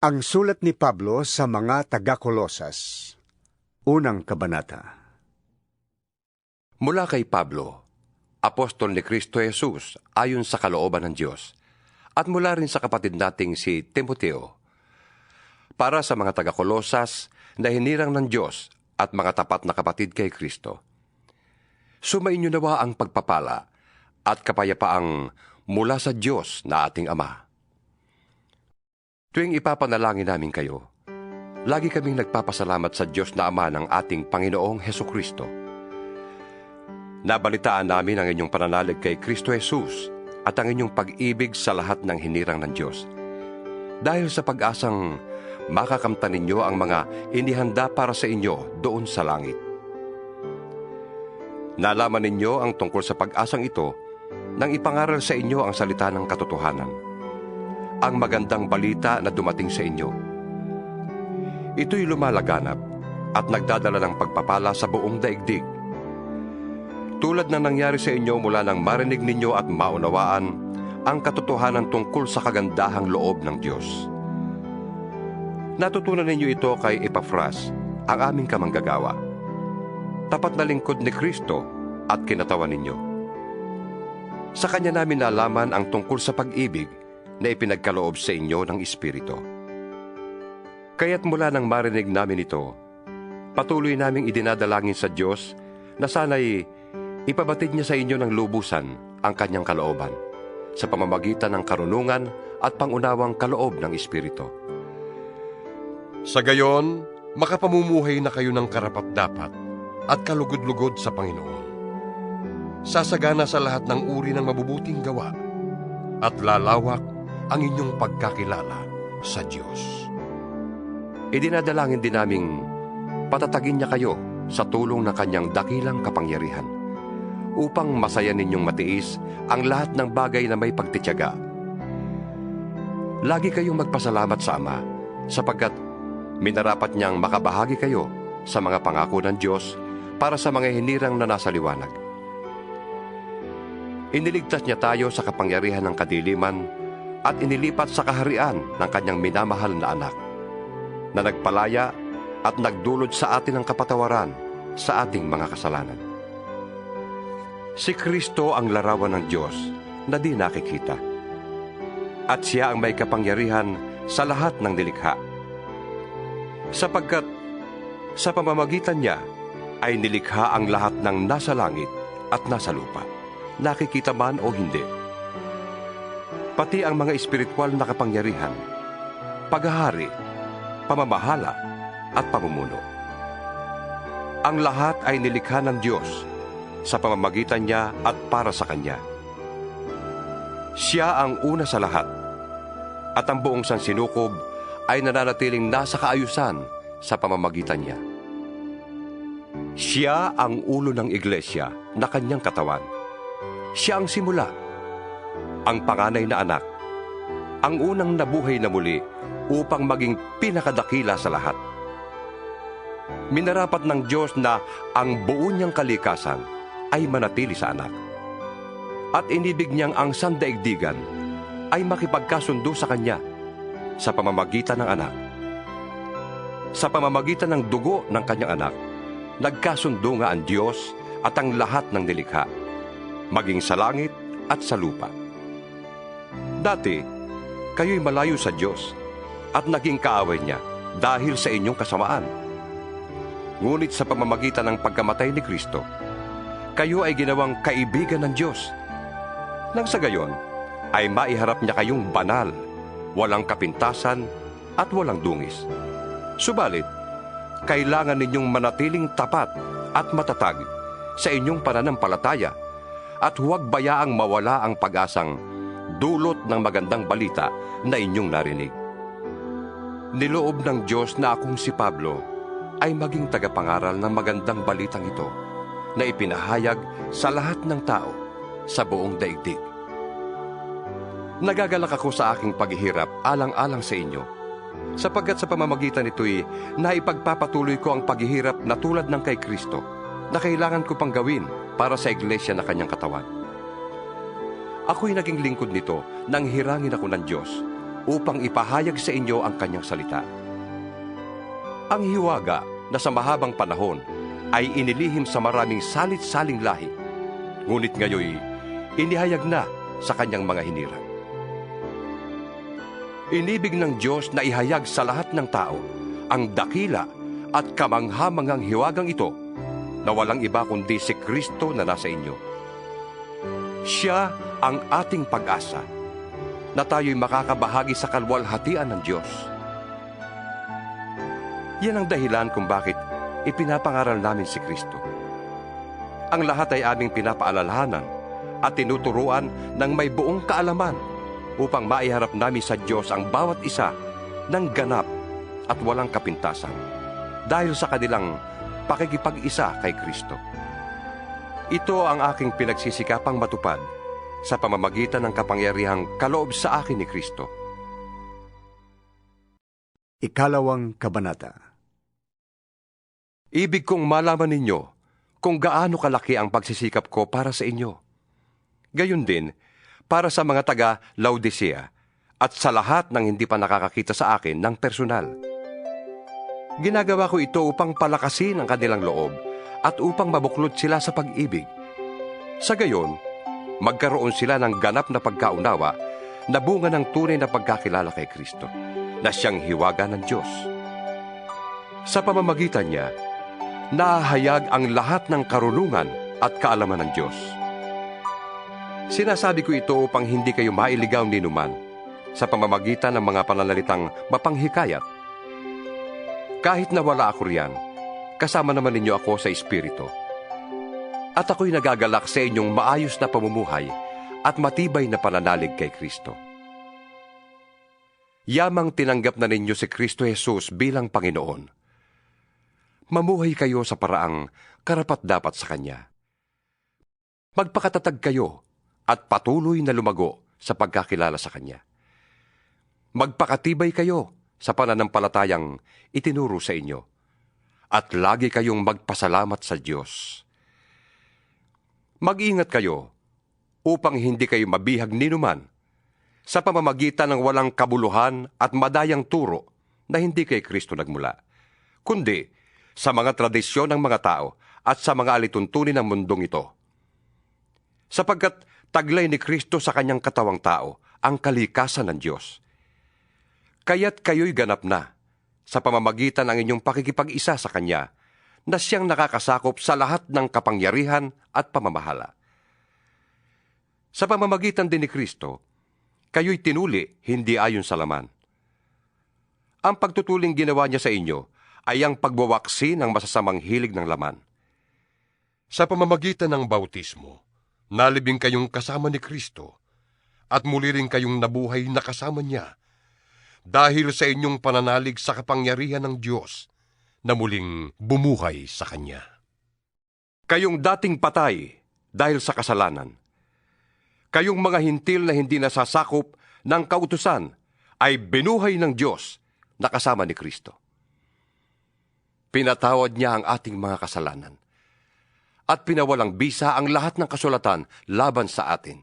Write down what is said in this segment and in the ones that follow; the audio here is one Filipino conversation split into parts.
Ang sulat ni Pablo sa mga taga-Kolosas. Unang kabanata. Mula kay Pablo, apostol ni Kristo Jesus ayon sa kalooban ng Diyos, at mula rin sa kapatid nating si Timoteo, para sa mga taga-Kolosas na hinirang ng Diyos at mga tapat na kapatid kay Kristo. Sumainyo nawa ang pagpapala at kapayapaang mula sa Diyos na ating Ama. Tuwing ipapanalangin namin kayo, lagi kaming nagpapasalamat sa Diyos na Ama ng ating Panginoong Hesukristo. Nabalitaan namin ang inyong pananalig kay Kristo Jesus at ang inyong pag-ibig sa lahat ng hinirang ng Diyos. Dahil sa pag-asang makakamtan ninyo ang mga inihanda para sa inyo doon sa langit. Nalaman ninyo ang tungkol sa pag-asang ito nang ipangaral sa inyo ang salita ng katotohanan, ang magandang balita na dumating sa inyo. Ito'y lumalaganap at nagdadala ng pagpapala sa buong daigdig. Tulad na nangyari sa inyo mula nang marinig ninyo at maunawaan ang katotohanan tungkol sa kagandahang loob ng Diyos. Natutunan ninyo ito kay Epafras, ang aming kamanggagawa, tapat na lingkod ni Kristo at kinatawan ninyo. Sa kanya namin nalaman ang tungkol sa pag-ibig na ipinagkaloob sa inyo ng Espiritu. Kaya't mula nang marinig namin ito, patuloy naming idinadalangin sa Diyos na sana'y ipabatid niya sa inyo ng lubusan ang kanyang kalooban sa pamamagitan ng karunungan at pangunawang kaloob ng Espiritu. Sa gayon, makapamumuhay na kayo ng karapat-dapat at kalugod-lugod sa Panginoon. Sasagana sa lahat ng uri ng mabubuting gawa at lalawak ang inyong pagkakilala sa Diyos. Idinadalangin din naming patatagin niya kayo sa tulong ng kanyang dakilang kapangyarihan upang masaya ninyong matiis ang lahat ng bagay na may pagtitiyaga. Lagi kayong magpasalamat sa Ama sapagkat minarapat niyang makabahagi kayo sa mga pangako ng Diyos para sa mga hinirang na nasa liwanag. Iniligtas niya tayo sa kapangyarihan ng kadiliman at inilipat sa kaharian ng kanyang minamahal na anak, na nagpalaya at nagdulot sa atin ng kapatawaran sa ating mga kasalanan. Si Kristo ang larawan ng Diyos na di nakikita, at siya ang may kapangyarihan sa lahat ng nilikha. Sapagkat sa pamamagitan niya ay nilikha ang lahat ng nasa langit at nasa lupa, nakikita man o hindi. Pati ang mga espiritual na kapangyarihan, paghahari, pamamahala, at pamumuno. Ang lahat ay nilikha ng Diyos sa pamamagitan niya at para sa Kanya. Siya ang una sa lahat, at ang buong sansinukob ay nananatiling nasa kaayusan sa pamamagitan niya. Siya ang ulo ng iglesia na Kanyang katawan. Siya ang simula, ang panganay na anak, ang unang nabuhay na muli upang maging pinakadakila sa lahat. Minarapat ng Diyos na ang buo niyang kalikasan ay manatili sa anak. At inibig niyang ang sandaigdigan ay makipagkasundo sa Kanya sa pamamagitan ng anak. Sa pamamagitan ng dugo ng Kanyang anak, nagkasundo nga ang Diyos at ang lahat ng nilikha, maging sa langit at sa lupa. Dati, kayo'y malayo sa Diyos at naging kaaway niya dahil sa inyong kasamaan. Ngunit sa pamamagitan ng pagkamatay ni Kristo, kayo ay ginawang kaibigan ng Diyos. Nang sa gayon, ay maiharap niya kayong banal, walang kapintasan at walang dungis. Subalit, kailangan ninyong manatiling tapat at matatag sa inyong pananampalataya at huwag bayaang mawala ang pag-asang dulot ng magandang balita na inyong narinig. Niloob ng Diyos na akong si Pablo ay maging tagapangaral ng magandang balitang ito na ipinahayag sa lahat ng tao sa buong daigdig. Nagagalak ako sa aking paghihirap alang-alang sa inyo, sapagkat sa pamamagitan nito'y naipagpapatuloy ko ang paghihirap na tulad ng kay Kristo na kailangan ko pang gawin para sa iglesia na Kanyang katawan. Ako'y naging lingkod nito nang hirangin ako ng Diyos upang ipahayag sa inyo ang kanyang salita. Ang hiwaga na sa mahabang panahon ay inilihim sa maraming salit-saling lahi, ngunit ngayoy inihayag na sa kanyang mga hinirang. Inibig ng Diyos na ihayag sa lahat ng tao ang dakila at kamanghamanghang hiwagang ito na walang iba kundi si Kristo na nasa inyo. Siya ang ating pag-asa na tayo'y makakabahagi sa kalwalhatian ng Diyos. Yan ang dahilan kung bakit ipinapangaral namin si Kristo. Ang lahat ay aming pinapaalalahanan at tinuturuan ng may buong kaalaman upang maiharap namin sa Diyos ang bawat isa ng ganap at walang kapintasan dahil sa kanilang pakikipag-isa kay Kristo. Ito ang aking pinagsisikapang matupad sa pamamagitan ng kapangyarihang kaloob sa akin ni Kristo. Ikalawang Kabanata. Ibig kong malaman ninyo kung gaano kalaki ang pagsisikap ko para sa inyo. Gayon din, para sa mga taga-Laodicea at sa lahat ng hindi pa nakakakita sa akin ng personal. Ginagawa ko ito upang palakasin ang kanilang loob at upang mabuklod sila sa pag-ibig. Sa gayon, magkaroon sila ng ganap na pagkaunawa na bunga ng tunay na pagkakilala kay Kristo, na siyang hiwaga ng Diyos. Sa pamamagitan niya, nahahayag ang lahat ng karunungan at kaalaman ng Diyos. Sinasabi ko ito upang hindi kayo mailigaw ni numan sa pamamagitan ng mga pananalitang mapanghikayat. Kahit na wala ako riyan, kasama naman ninyo ako sa Espiritu. At ako'y nagagalak sa inyong maayos na pamumuhay at matibay na pananalig kay Kristo. Yamang tinanggap na ninyo si Kristo Jesus bilang Panginoon. Mamuhay kayo sa paraang karapat-dapat sa Kanya. Magpakatatag kayo at patuloy na lumago sa pagkakilala sa Kanya. Magpakatibay kayo sa pananampalatayang itinuro sa inyo, at lagi kayong magpasalamat sa Diyos. Mag-ingat kayo upang hindi kayo mabihag ninuman sa pamamagitan ng walang kabuluhan at madayang turo na hindi kay Kristo nagmula, kundi sa mga tradisyon ng mga tao at sa mga alituntunin ng mundong ito. Sapagkat taglay ni Kristo sa kanyang katawang tao ang kalikasan ng Diyos. Kaya't kayo'y ganap na sa pamamagitan ng inyong pakikipag-isa sa Kanya na siyang nakakasakop sa lahat ng kapangyarihan at pamamahala. Sa pamamagitan din ni Kristo, kayo'y tinuli hindi ayon sa laman. Ang pagtutuling ginawa niya sa inyo ay ang pagwawaksi ng masasamang hilig ng laman. Sa pamamagitan ng bautismo, nalibing kayong kasama ni Kristo at muli rin kayong nabuhay na kasama niya dahil sa inyong pananalig sa kapangyarihan ng Diyos na muling bumuhay sa Kanya. Kayong dating patay dahil sa kasalanan, kayong mga hintil na hindi nasasakop ng kautusan ay binuhay ng Diyos na kasama ni Kristo. Pinatawad niya ang ating mga kasalanan at pinawalang bisa ang lahat ng kasulatan laban sa atin,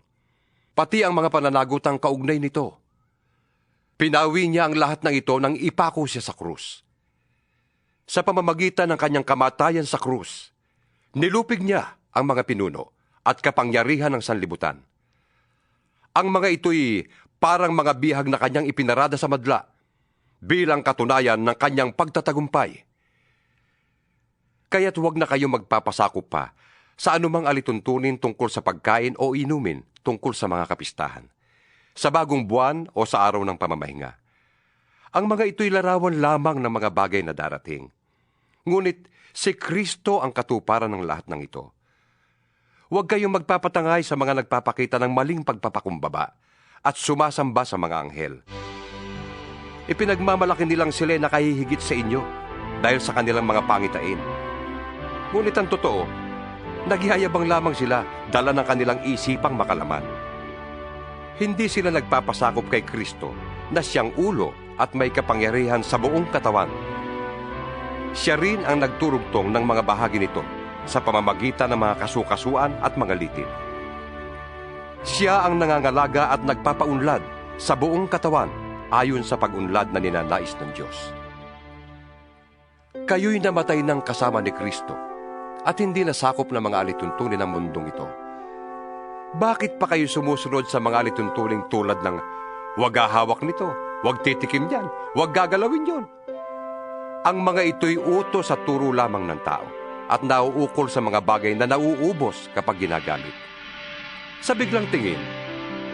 pati ang mga pananagutang kaugnay nito. Pinawi niya ang lahat ng ito nang ipako siya sa krus. Sa pamamagitan ng kanyang kamatayan sa krus, nilupig niya ang mga pinuno at kapangyarihan ng sanlibutan. Ang mga ito'y parang mga bihag na kanyang ipinarada sa madla bilang katunayan ng kanyang pagtatagumpay. Kaya't huwag na kayo magpapasakop pa sa anumang alituntunin tungkol sa pagkain o inumin tungkol sa mga kapistahan, sa bagong buwan o sa araw ng pamamahinga. Ang mga ito'y larawan lamang ng mga bagay na darating. Ngunit si Kristo ang katuparan ng lahat ng ito. Huwag kayong magpapatangay sa mga nagpapakita ng maling pagpapakumbaba at sumasamba sa mga anghel. Ipinagmamalaki nilang sila nakahihigit sa inyo dahil sa kanilang mga pangitain. Ngunit ang totoo, nagyayabang lamang sila dala ng kanilang isipang makalaman. Hindi sila nagpapasakop kay Kristo na siyang ulo at may kapangyarihan sa buong katawan. Siya rin ang nagturugtong ng mga bahagi nito sa pamamagitan ng mga kasukasuan at mga litin. Siya ang nangangalaga at nagpapaunlad sa buong katawan ayon sa pag-unlad na ninanais ng Diyos. Kayo'y namatay ng kasama ni Kristo at hindi nasakop ng mga alituntunin ng mundong ito. Bakit pa kayo sumusunod sa mga alituntuning tulad ng huwag hahawak nito, huwag titikim yan, huwag gagalawin yon? Ang mga ito'y utos sa turo lamang ng tao at nauukol sa mga bagay na nauubos kapag ginagamit. Sa biglang tingin,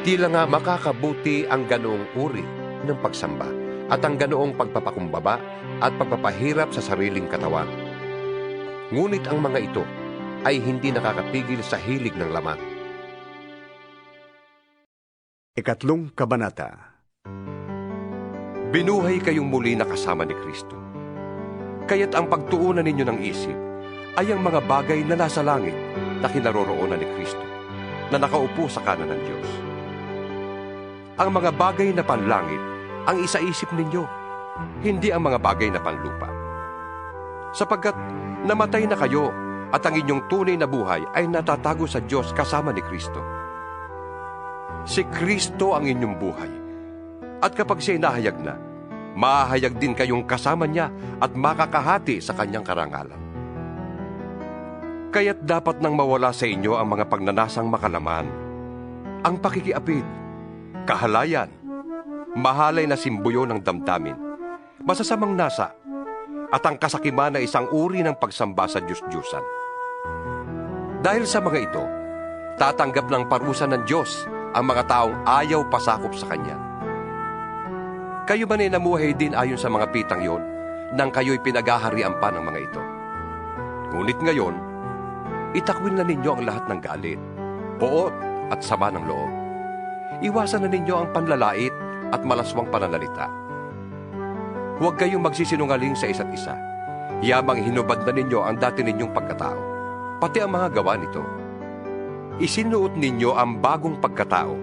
tila nga makakabuti ang ganoong uri ng pagsamba at ang ganoong pagpapakumbaba at pagpapahirap sa sariling katawan. Ngunit ang mga ito ay hindi nakakapigil sa hilig ng laman. 3 kabanata. Binuhay kayong muli na kasama ni Kristo. Kaya't ang pagtuunan ninyo ng isip ay ang mga bagay na nasa langit na kinaroroonan ni Kristo, na nakaupo sa kanan ng Diyos. Ang mga bagay na panlangit ang isaisip ninyo, hindi ang mga bagay na panlupa. Sapagkat namatay na kayo at ang inyong tunay na buhay ay natatago sa Diyos kasama ni Kristo. Si Kristo ang inyong buhay. At kapag siya nahayag na, mahahayag din kayong kasama niya at makakahati sa kanyang karangalan. Kaya't dapat nang mawala sa inyo ang mga pagnanasang makalaman, ang pakikiapid, kahalayan, mahalay na simbuyo ng damdamin, masasamang nasa, at ang kasakiman na isang uri ng pagsamba sa Diyos-Diyusan. Dahil sa mga ito, tatanggap ng parusa ng Diyos ang mga taong ayaw pasakop sa Kanya. Kayo man ay namuhay din ayon sa mga pitang yon, nang kayo'y pinagaharian pa ng mga ito. Ngunit ngayon, itakwil na ninyo ang lahat ng galit, poot at sama ng loob. Iwasan na ninyo ang panlalait at malaswang pananalita. Huwag kayong magsisinungaling sa isa't isa. Yamang hinubad na ninyo ang dati ninyong pagkatao, pati ang mga gawa nito. Isinuot ninyo ang bagong pagkatao,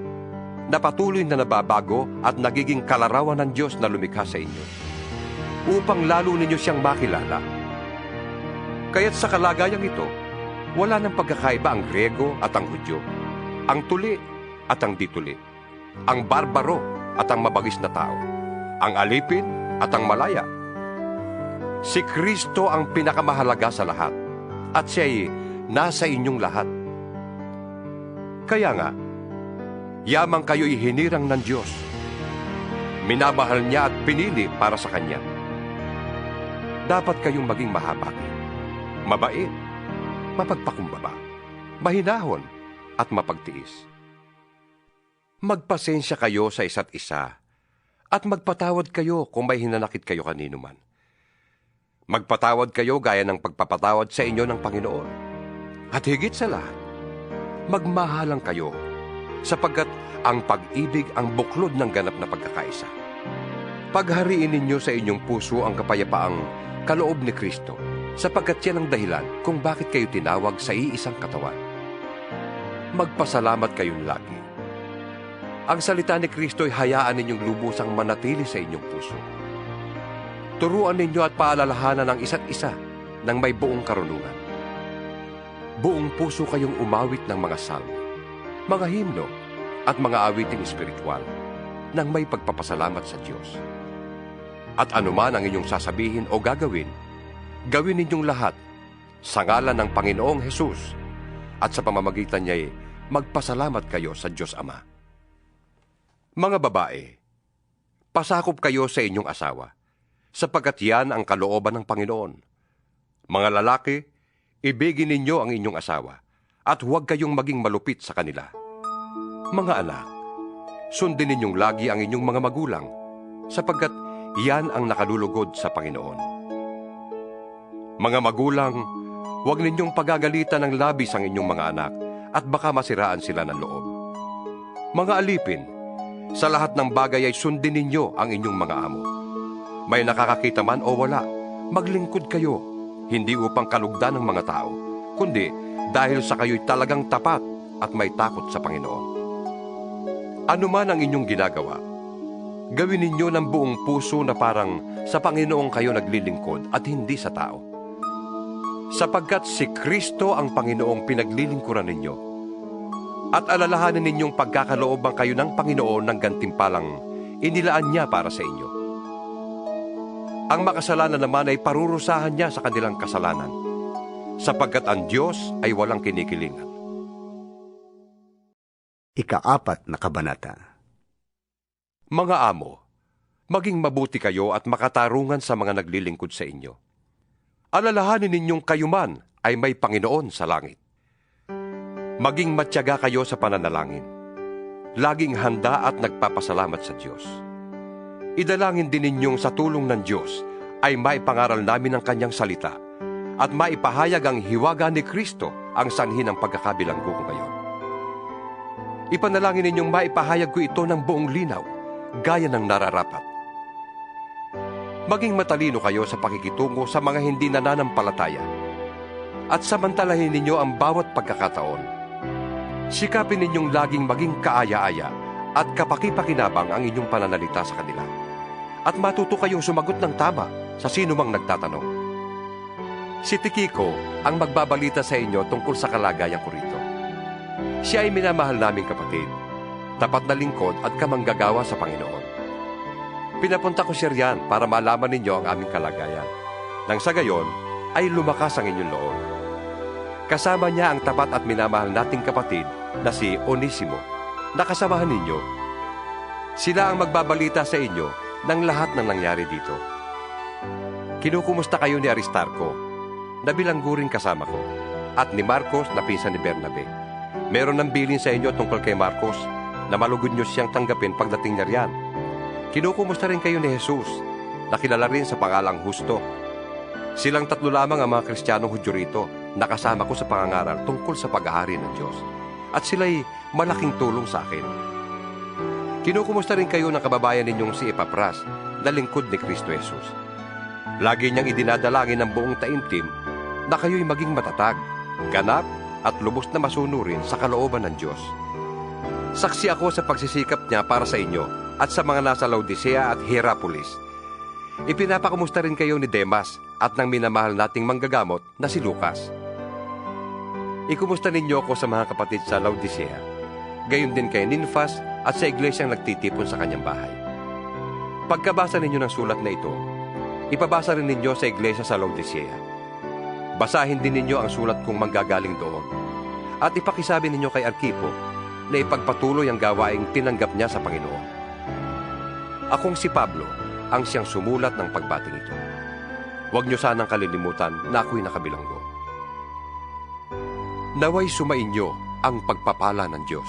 na patuloy na nababago at nagiging kalarawan ng Diyos na lumikha sa inyo, upang lalo ninyo siyang makilala. Kaya't sa kalagayang ito, wala nang pagkakaiba ang Grego at ang Hudyo, ang tuli at ang dituli, ang barbaro at ang mabagis na tao, ang alipin at ang malaya. Si Kristo ang pinakamahalaga sa lahat, at siya'y nasa inyong lahat. Kaya nga, yamang kayo'y hinirang ng Diyos. Minamahal niya at pinili para sa Kanya. Dapat kayong maging mahabagin, mabait, mapagpakumbaba, mahinahon at mapagtiis. Magpasensya kayo sa isa't isa at magpatawad kayo kung may hinanakit kayo kanino man. Magpatawad kayo gaya ng pagpapatawad sa inyo ng Panginoon. At higit sa lahat, magmahalang kayo sapagkat ang pag-ibig ang buklod ng ganap na pagkakaisa. Paghariin ninyo sa inyong puso ang kapayapaang kaloob ni Kristo, sapagkat yan ang dahilan kung bakit kayo tinawag sa iisang katawan. Magpasalamat kayong lagi. Ang salita ni Kristo ay hayaan ninyong lubusang manatili sa inyong puso. Turuan ninyo at paalalahanan ang isa't isa ng may buong karunungan. Buong puso kayong umawit ng mga salmo, mga himno at mga awiting espiritual nang may pagpapasalamat sa Diyos. At anuman ang inyong sasabihin o gagawin, gawin ninyong lahat sa ngalan ng Panginoong Hesus, at sa pamamagitan niya'y magpasalamat kayo sa Diyos Ama. Mga babae, pasakop kayo sa inyong asawa, sapagkat yan ang kalooban ng Panginoon. Mga lalaki, ibigin ninyo ang inyong asawa, at huwag kayong maging malupit sa kanila. Mga anak, sundin ninyong lagi ang inyong mga magulang, sapagkat iyan ang nakalulugod sa Panginoon. Mga magulang, huwag ninyong pagagalitan ng labis ang inyong mga anak, at baka masiraan sila ng loob. Mga alipin, sa lahat ng bagay ay sundin ninyo ang inyong mga amo. May nakakakita man o wala, maglingkod kayo, hindi upang kalugdan ng mga tao, kundi dahil sa kayo'y talagang tapat at may takot sa Panginoon. Ano man ang inyong ginagawa, gawin ninyo ng buong puso na parang sa Panginoon kayo naglilingkod at hindi sa tao. Sapagkat si Kristo ang Panginoong pinaglilingkuran ninyo, at alalahanin ninyong pagkakalooban kayo ng Panginoon ng gantimpalang inilaan niya para sa inyo. Ang makasalanan naman ay parurusahan niya sa kanilang kasalanan, sapagkat ang Diyos ay walang kinikilingan. Ika-4 na kabanata. Mga amo, maging mabuti kayo at makatarungan sa mga naglilingkod sa inyo. Alalahanin ninyong kayo man ay may Panginoon sa langit. Maging matyaga kayo sa pananalangin. Laging handa at nagpapasalamat sa Diyos. Idalangin din ninyong sa tulong ng Diyos ay maipangaral namin ang kanyang salita at maipahayag ang hiwaga ni Kristo ang sanhi ng pagkakabilanggo ko ngayon. Ipanalangin ninyong maipahayag ko ito ng buong linaw, gaya ng nararapat. Maging matalino kayo sa pakikitungo sa mga hindi nananampalataya at samantalahin ninyo ang bawat pagkakataon. Sikapin ninyong laging maging kaaya-aya at kapakipakinabang ang inyong pananalita sa kanila. At matuto kayong sumagot ng tama sa sino mang nagtatanong. Si Tikiko ang magbabalita sa inyo tungkol sa kalagayan ko rito. Siya ay minamahal naming kapatid, tapat na lingkod at kamanggagawa sa Panginoon. Pinapunta ko siya riyan para malaman ninyo ang aming kalagayan. Nang sa gayon ay lumakas ang inyong loob. Kasama niya ang tapat at minamahal nating kapatid na si Onesimo, na kasamahan ninyo. Sila ang magbabalita sa inyo ng lahat ng nangyari dito. Kinukumusta kayo ni Aristarco, na bilanggo rin kasama ko, at ni Marcos na pinsan ni Bernabe. Meron ng bilin sa inyo tungkol kay Marcos, na malugod nyo siyang tanggapin pagdating niya riyan. Kinukumusta rin kayo ni Jesus, na kilala rin sa pangalang Justo. Silang 3 lamang ang mga Kristiyanong Hudyo rito, na kasama ko sa pangangaral tungkol sa pag-ahari ng Diyos. At sila'y malaking tulong sa akin. Kinukumusta rin kayo ng kababayan ninyong si Epapras, na lingkod ni Kristo Jesus. Lagi niyang idinadalangin ng buong taimtim na kayo'y maging matatag, ganap at lubos na masunurin sa kalooban ng Diyos. Saksi ako sa pagsisikap niya para sa inyo at sa mga nasa Laodicea at Hierapolis. Ipinapakumusta rin kayo ni Demas at ng minamahal nating manggagamot na si Lucas. Ikumusta ninyo ako sa mga kapatid sa Laodicea, gayon din kay Ninfas at sa iglesyang nagtitipon sa kanyang bahay. Pagkabasa ninyo ng sulat na ito, ipabasa rin ninyo sa iglesia sa Laodicea. Basahin din ninyo ang sulat kong manggagaling doon, at ipakisabi ninyo kay Arkipo na ipagpatuloy ang gawaing tinanggap niya sa Panginoon. Akong si Pablo ang siyang sumulat ng pagbating ito. Huwag niyo sanang kalilimutan na ako'y nakabilanggo. Naway sumainyo ang pagpapala ng Diyos.